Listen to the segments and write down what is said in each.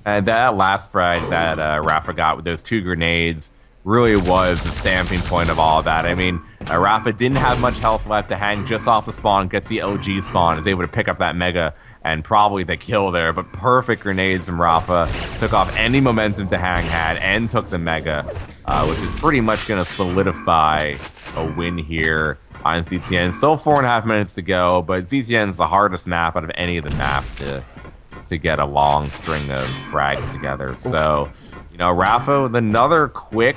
And that last frag that Rafa got with those 2 grenades really was the stamping point of all of that. I mean, Rafa didn't have much health left to hang just off the spawn, gets the OG spawn, is able to pick up that Mega and probably the kill there, but perfect grenades from Rafa. Took off any momentum to hang had and took the Mega, which is pretty much going to solidify a win here on ZTN. Still 4.5 minutes to go, but ZTN is the hardest map out of any of the maps to get a long string of frags together. So, Rafa with another quick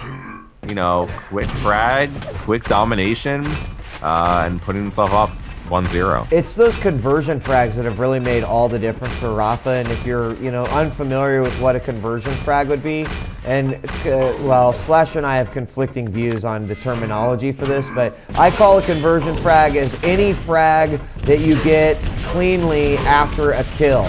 frags, quick domination, and putting himself up 1-0. It's those conversion frags that have really made all the difference for Rafa. And if you're, unfamiliar with what a conversion frag would be, and well, Slash and I have conflicting views on the terminology for this, but I call a conversion frag as any frag that you get cleanly after a kill.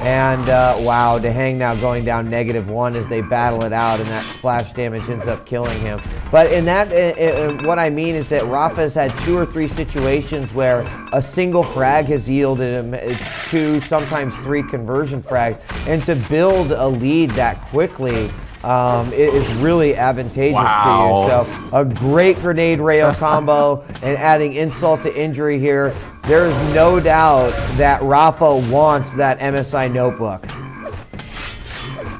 And wow, DeHang now going down -1 as they battle it out, and that splash damage ends up killing him. But in that, what I mean is that Rafa has had 2 or 3 situations where a single frag has yielded him 2, sometimes 3 conversion frags, and to build a lead that quickly it is really advantageous to you. So a great grenade rail combo and adding insult to injury here. There is no doubt that Rafa wants that MSI notebook.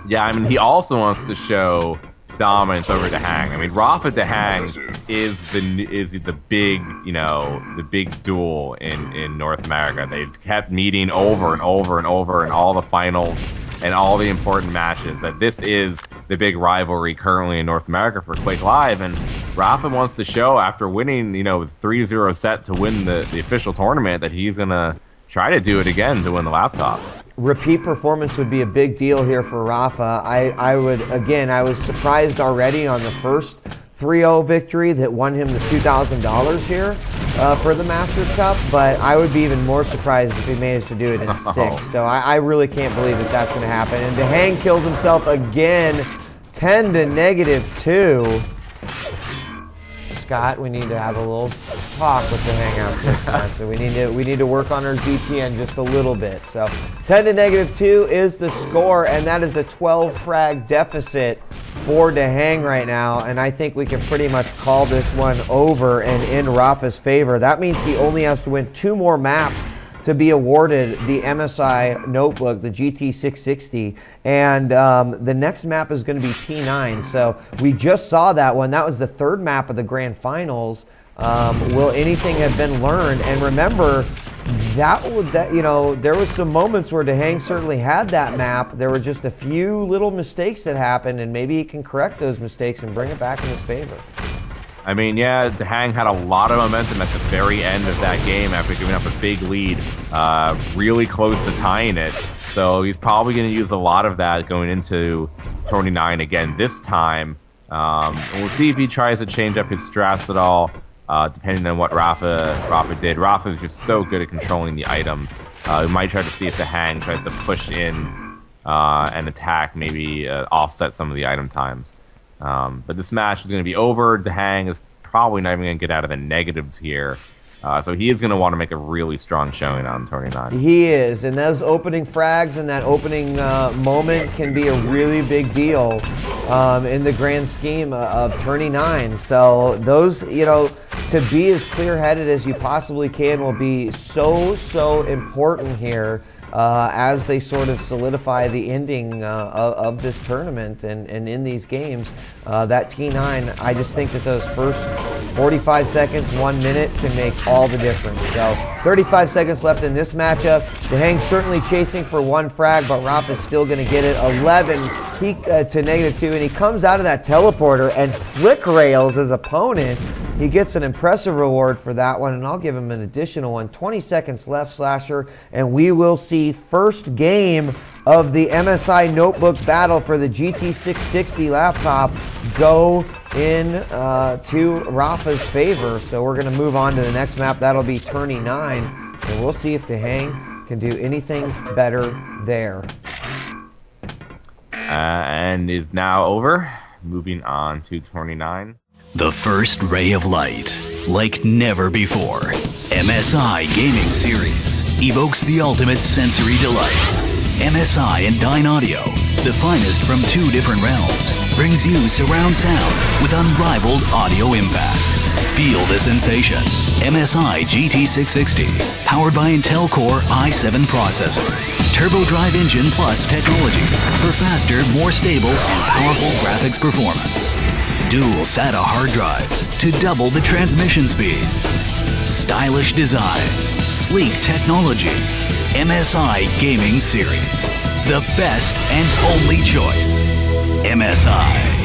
Yeah, I mean, he also wants to show dominance over DeHang. I mean, Rafa DeHang is the big, the big duel in North America. They've kept meeting over and over and over in all the finals and all the important matches. That this is the big rivalry currently in North America for Quake Live, and Rafa wants to show after winning, 3-0 set to win the official tournament that he's gonna try to do it again to win the laptop. Repeat performance would be a big deal here for Rafa. I was surprised already on the first 3-0 victory that won him the $2,000 here for the Masters Cup, but I would be even more surprised if he managed to do it in 6. So I really can't believe that that's going to happen. And DeHang kills himself again, 10 to -2. Scott, we need to have a little talk with the Hangout this time. So we need to work on our GTN just a little bit. So 10 to -2 is the score, and that is a 12 frag deficit for DeHang right now. And I think we can pretty much call this one over and in Rafa's favor. That means he only has to win 2 more maps to be awarded the MSI notebook, the GT660, and the next map is going to be T9. So we just saw that one. That was the 3rd map of the grand finals. Will anything have been learned? And remember, there was some moments where DeHang certainly had that map. There were just a few little mistakes that happened, and maybe he can correct those mistakes and bring it back in his favor. I mean, yeah, DeHang had a lot of momentum at the very end of that game after giving up a big lead, really close to tying it. So he's probably going to use a lot of that going into 29 again this time. And we'll see if he tries to change up his strats at all, depending on what Rafa did. Rafa is just so good at controlling the items. We might try to see if DeHang tries to push in and attack, maybe offset some of the item times. But this match is going to be over. DeHang is probably not even going to get out of the negatives here. So he is going to want to make a really strong showing on 29. He is, and those opening frags and that opening moment can be a really big deal in the grand scheme of 29. So those, to be as clear-headed as you possibly can will be so important here. As they sort of solidify the ending of this tournament and in these games. That T9, I just think that those first 45 seconds, 1 minute can make all the difference. So 35 seconds left in this matchup. DeHang certainly chasing for 1 frag, but Rafa's still going to get it. 11 to -2, and he comes out of that teleporter and flick rails his opponent. He gets an impressive reward for that one, and I'll give him an additional one. 20 seconds left, Slasher, and we will see first game of the MSI notebook battle for the GT660 laptop go in to Rafa's favor. So we're going to move on to the next map. That'll be Tourney 9, and we'll see if DeHang can do anything better there. And is now over. Moving on to 29. The first ray of light, like never before. MSI Gaming Series evokes the ultimate sensory delights. MSI and Dyn Audio, the finest from two different realms, brings you surround sound with unrivaled audio impact. Feel the sensation. MSI GT660, powered by Intel Core i7 processor. Turbo Drive Engine Plus technology for faster, more stable, and powerful graphics performance. Dual SATA hard drives to double the transmission speed. Stylish design, sleek technology. MSI Gaming Series, the best and only choice. MSI.